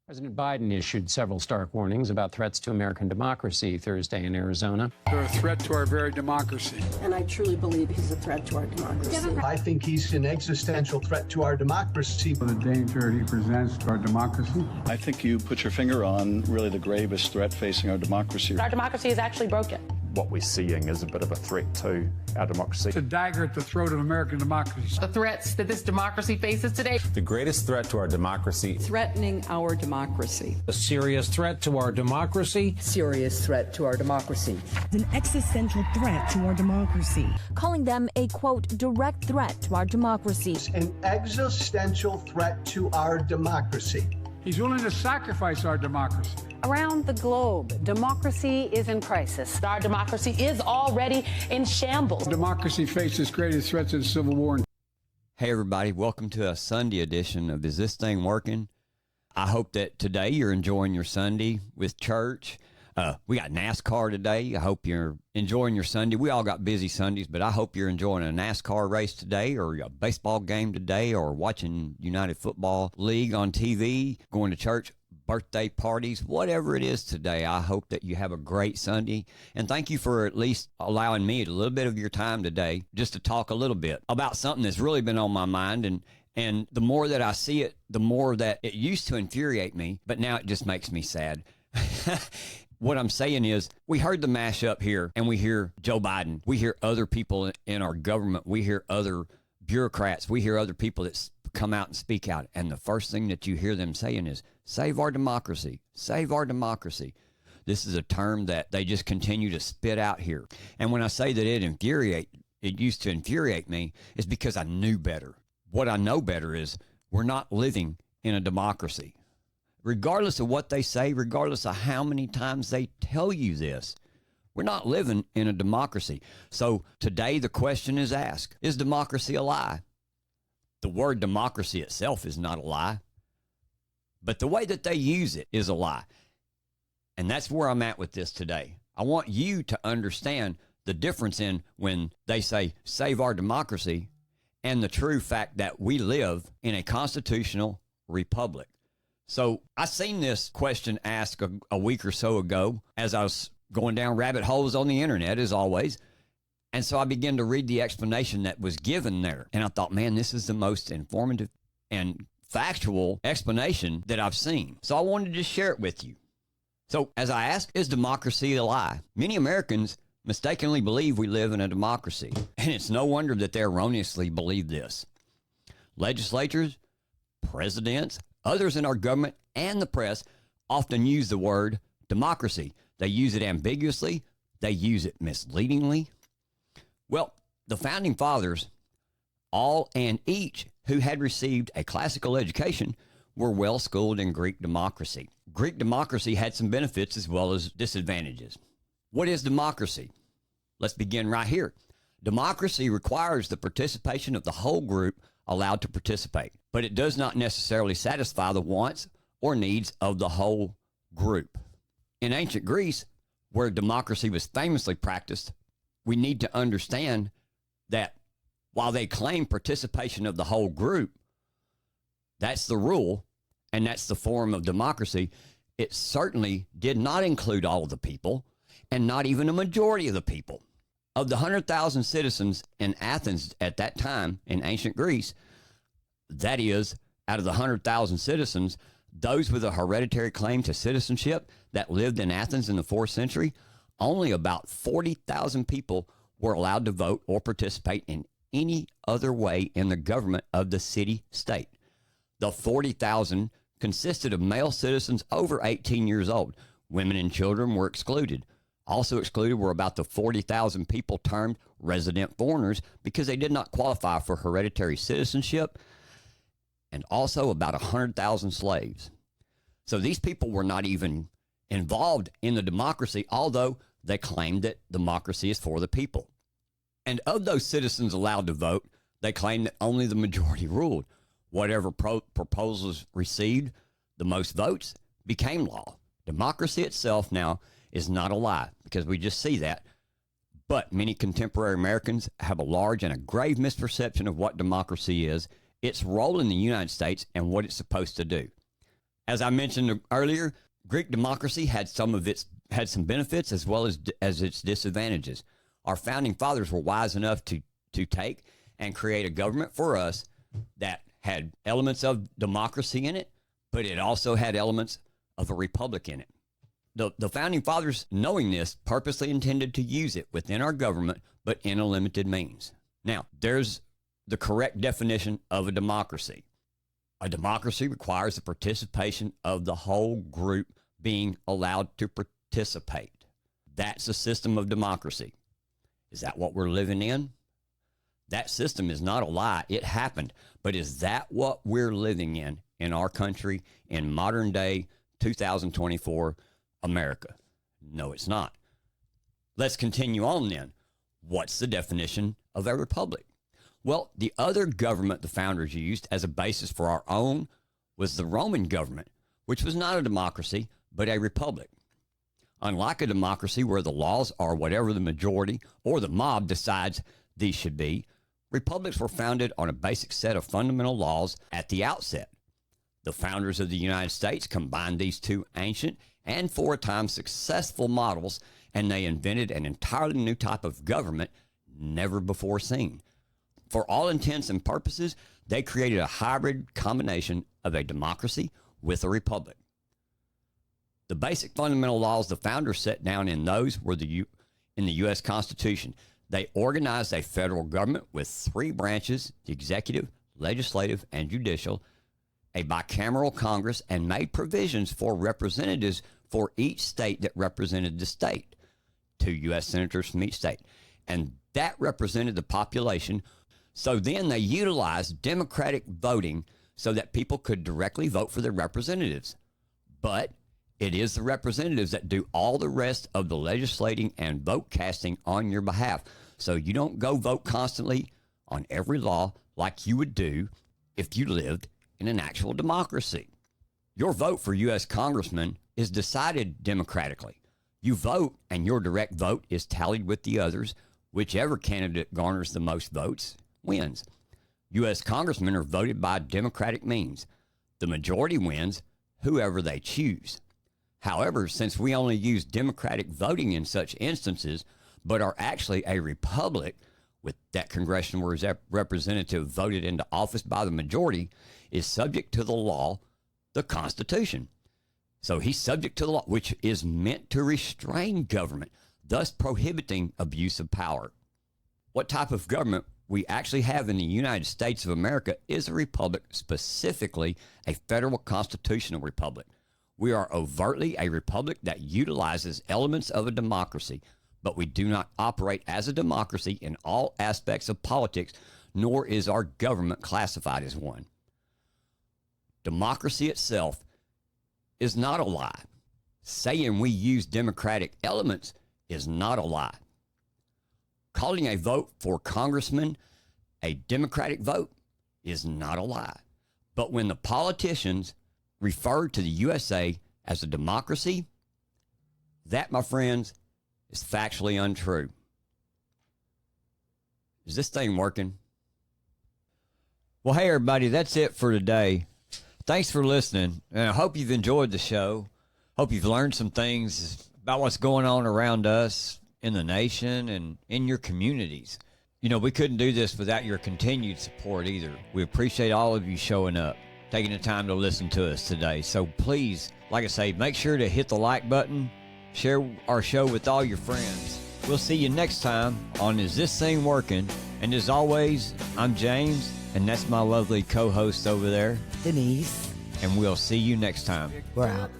President Biden issued several stark warnings about threats to American democracy Thursday in Arizona. They're a threat to our very democracy. And I truly believe he's a threat to our democracy. I think he's an existential threat to our democracy. The danger he presents to our democracy. I think you put your finger on really the gravest threat facing our democracy. Our democracy is actually broken. What we're seeing is a bit of a threat to our democracy. It's a dagger at the throat of American democracy. The threats that this democracy faces today. The greatest threat to our democracy. Threatening our democracy. A serious threat to our democracy. Serious threat to our democracy. An existential threat to our democracy. Calling them a, quote, direct threat to our democracy. An existential threat to our democracy. He's willing to sacrifice our democracy. Around the globe, democracy is in crisis. Our democracy is already in shambles. Democracy faces greatest threats in civil war. Hey everybody, welcome to a Sunday edition of Is This Thing Working? I hope that today you're enjoying your Sunday with church. We got NASCAR today. I hope you're enjoying your Sunday. We all got busy Sundays, but I hope you're enjoying a NASCAR race today or a baseball game today or watching United Football League on TV, going to church, birthday parties, whatever it is today. I hope that you have a great Sunday. And thank you for at least allowing me a little bit of your time today just to talk a little bit about something that's really been on my mind. And the more that I see it, the more that it used to infuriate me, but now it just makes me sad. What I'm saying is, we heard the mashup here, and we hear Joe Biden. We hear other people in our government. We hear other bureaucrats. We hear other people that come out and speak out. And the first thing that you hear them saying is, save our democracy, save our democracy. This is a term that they just continue to spit out here. And when I say that it used to infuriate me, is because I knew better. What I know better is we're not living in a democracy. Regardless of what they say, regardless of how many times they tell you this, we're not living in a democracy. So today the question is asked, is democracy a lie? The word democracy itself is not a lie, but the way that they use it is a lie. And that's where I'm at with this today. I want you to understand the difference in when they say save our democracy and the true fact that we live in a constitutional republic. So I seen this question asked a week or so ago as I was going down rabbit holes on the internet, as always. And so I began to read the explanation that was given there. And I thought, man, this is the most informative and factual explanation that I've seen. So I wanted to share it with you. So as I asked, is democracy a lie? Many Americans mistakenly believe we live in a democracy. And it's no wonder that they erroneously believe this. Legislatures, presidents, others in our government and the press often use the word democracy. They use it ambiguously. They use it misleadingly. Well, the founding fathers, all and each who had received a classical education, were well schooled in Greek democracy. Greek democracy had some benefits as well as disadvantages. What is democracy? Let's begin right here. Democracy requires the participation of the whole group allowed to participate, but it does not necessarily satisfy the wants or needs of the whole group. In ancient Greece, where democracy was famously practiced, we need to understand that while they claim participation of the whole group, that's the rule, and that's the form of democracy, it certainly did not include all of the people, and not even a majority of the people. Of the 100,000 citizens in Athens at that time in ancient Greece, that is, out of the 100,000 citizens, those with a hereditary claim to citizenship that lived in Athens in the 4th century, only about 40,000 people were allowed to vote or participate in any other way in the government of the city-state. The 40,000 consisted of male citizens over 18 years old. Women and children were excluded. Also excluded were about the 40,000 people termed resident foreigners because they did not qualify for hereditary citizenship, and also about 100,000 slaves. So these people were not even involved in the democracy, although they claimed that democracy is for the people. And of those citizens allowed to vote, they claimed that only the majority ruled. Whatever proposals received the most votes became law. Democracy itself now is not a lie, because we just see that. But many contemporary Americans have a large and a grave misperception of what democracy is, its role in the United States, and what it's supposed to do. As I mentioned earlier, Greek democracy had some benefits as well as its disadvantages. Our founding fathers were wise enough to take and create a government for us that had elements of democracy in it, but it also had elements of a republic in it. The founding fathers, knowing this, purposely intended to use it within our government, but in a limited means. Now, there's the correct definition of a democracy. A democracy requires the participation of the whole group being allowed to participate. That's a system of democracy. Is that what we're living in? That system is not a lie. It happened. But is that what we're living in our country, in modern day 2024 America? No, it's not. Let's continue on then. What's the definition of a republic? Well, the other government the founders used as a basis for our own was the Roman government, which was not a democracy, but a republic. Unlike a democracy where the laws are whatever the majority or the mob decides these should be, republics were founded on a basic set of fundamental laws at the outset. The founders of the United States combined these two ancient and for a time successful models, and they invented an entirely new type of government never before seen. For all intents and purposes, they created a hybrid combination of a democracy with a republic. The basic fundamental laws the founders set down in those were in the U.S. Constitution. They organized a federal government with three branches, the executive, legislative, and judicial, a bicameral Congress, and made provisions for representatives for each state that represented the state. 2 U.S. senators from each state. And that represented the population. So then they utilized democratic voting so that people could directly vote for their representatives. But it is the representatives that do all the rest of the legislating and vote casting on your behalf. So you don't go vote constantly on every law like you would do if you lived in an actual democracy. Your vote for U.S. congressman is decided democratically. You vote and your direct vote is tallied with the others. Whichever candidate garners the most votes wins. U.S. congressmen are voted by democratic means. The majority wins, whoever they choose. However, since we only use democratic voting in such instances, but are actually a republic with that congressional representative voted into office by the majority, is subject to the law, the Constitution. So he's subject to the law, which is meant to restrain government, thus prohibiting abuse of power. What type of government we actually have in the United States of America is a republic, specifically a federal constitutional republic. We are overtly a republic that utilizes elements of a democracy, but we do not operate as a democracy in all aspects of politics, nor is our government classified as one. Democracy itself is not a lie. Saying we use democratic elements is not a lie. Calling a vote for congressman a democratic vote is not a lie. But when the politicians refer to the USA as a democracy, that, my friends, is factually untrue. Is this thing working? Well, hey, everybody, that's it for today. Thanks for listening, and I hope you've enjoyed the show. Hope you've learned some things about what's going on around us in the nation and in your communities. You know, we couldn't do this without your continued support either. We appreciate all of you showing up, taking the time to listen to us today. So please, like I say, make sure to hit the like button, share our show with all your friends. We'll see you next time on Is This Thing Working? And as always, I'm James, and that's my lovely co-host over there, Denise. And we'll see you next time. We're out.